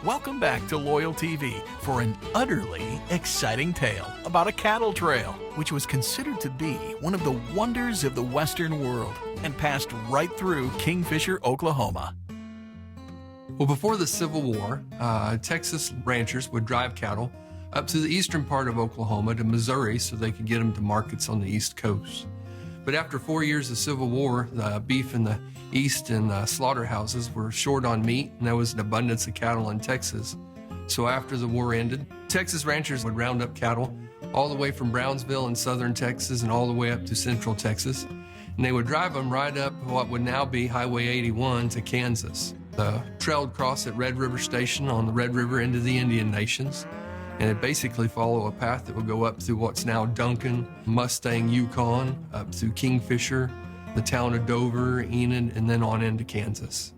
Welcome back to LoyalTV for an utterly exciting tale about a cattle trail, which was considered to be one of the wonders of the Western world and passed right through Kingfisher, Oklahoma. Well, before the Civil War, Texas ranchers would drive cattle up to the eastern part of Oklahoma to Missouri so they could get them to markets on the East Coast. But after 4 years of Civil War, the beef in the East and slaughterhouses were short on meat, and there was an abundance of cattle in Texas. So after the war ended, Texas ranchers would round up cattle all the way from Brownsville in southern Texas and all the way up to central Texas. And they would drive them right up what would now be Highway 81 to Kansas. The trail would cross at Red River Station on the Red River into the Indian Nations. And it basically follow a path that would go up through what's now Duncan, Mustang, Yukon, up through Kingfisher, the town of Dover, Enid, and then on into Kansas.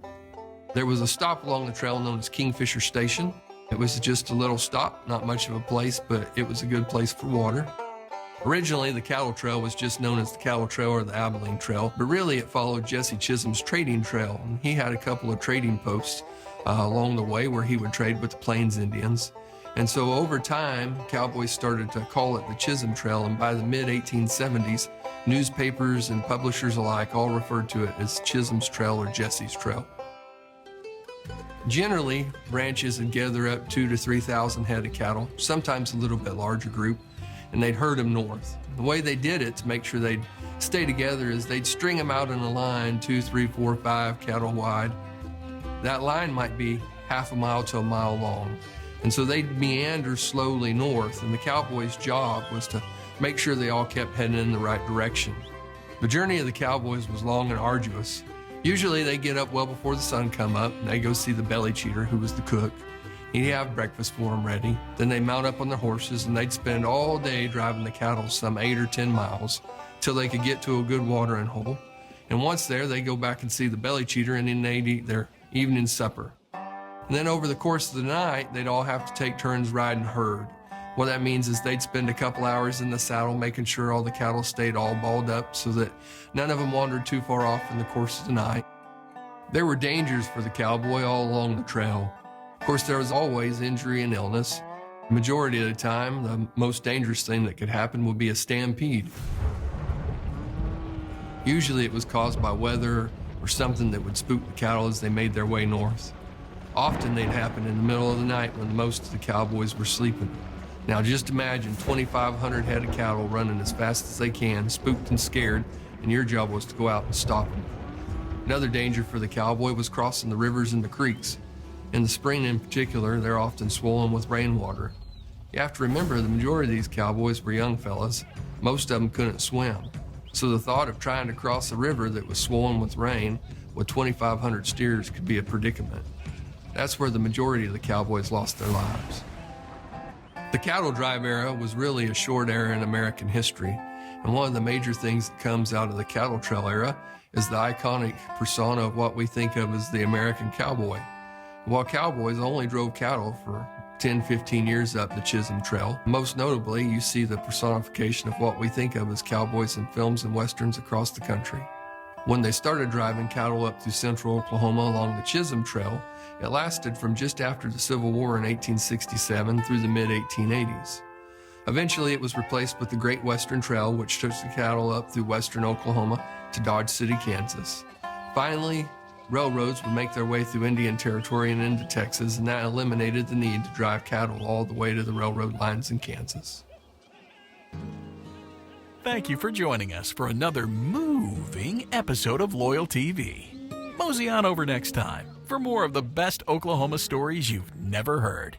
There was a stop along the trail known as Kingfisher Station. It was just a little stop, not much of a place, but it was a good place for water. Originally, the cattle trail was just known as the Cattle Trail or the Abilene Trail, but really it followed Jesse Chisholm's trading trail. And he had a couple of trading posts along the way where he would trade with the Plains Indians. And so over time, cowboys started to call it the Chisholm Trail, and by the mid-1870s, newspapers and publishers alike all referred to it as Chisholm's Trail or Jesse's Trail. Generally, ranches would gather up 2,000 to 3,000 head of cattle, sometimes a little bit larger group, and they'd herd them north. The way they did it to make sure they'd stay together is they'd string them out in a line, 2, 3, 4, 5 cattle wide. That line might be half a mile to a mile long. And so they'd meander slowly north, and the cowboys' job was to make sure they all kept heading in the right direction. The journey of the cowboys was long and arduous. Usually they get up well before the sun come up, and they go see the belly cheater, who was the cook. He'd have breakfast for them ready. Then they'd mount up on their horses, and they'd spend all day driving the cattle some 8 or 10 miles till they could get to a good watering hole. And once there, they'd go back and see the belly cheater, and then they'd eat their evening supper. And then over the course of the night, they'd all have to take turns riding herd. What that means is they'd spend a couple hours in the saddle making sure all the cattle stayed all balled up so that none of them wandered too far off in the course of the night. There were dangers for the cowboy all along the trail. Of course, there was always injury and illness. The majority of the time, the most dangerous thing that could happen would be a stampede. Usually it was caused by weather or something that would spook the cattle as they made their way north. Often they'd happen in the middle of the night when most of the cowboys were sleeping. Now just imagine 2,500 head of cattle running as fast as they can, spooked and scared, and your job was to go out and stop them. Another danger for the cowboy was crossing the rivers and the creeks. In the spring in particular, they're often swollen with rainwater. You have to remember the majority of these cowboys were young fellas. Most of them couldn't swim. So the thought of trying to cross a river that was swollen with rain with 2,500 steers could be a predicament. That's where the majority of the cowboys lost their lives. The cattle drive era was really a short era in American history, and one of the major things that comes out of the cattle trail era is the iconic persona of what we think of as the American cowboy. While cowboys only drove cattle for 10, 15 years up the Chisholm Trail, most notably you see the personification of what we think of as cowboys in films and westerns across the country. When they started driving cattle up through central Oklahoma along the Chisholm Trail, it lasted from just after the Civil War in 1867 through the mid-1880s. Eventually it was replaced with the Great Western Trail, which took the cattle up through western Oklahoma to Dodge City, Kansas. Finally, railroads would make their way through Indian Territory and into Texas, and that eliminated the need to drive cattle all the way to the railroad lines in Kansas. Thank you for joining us for another moving episode of LoyalTV. Mosey on over next time for more of the best Oklahoma stories you've never heard.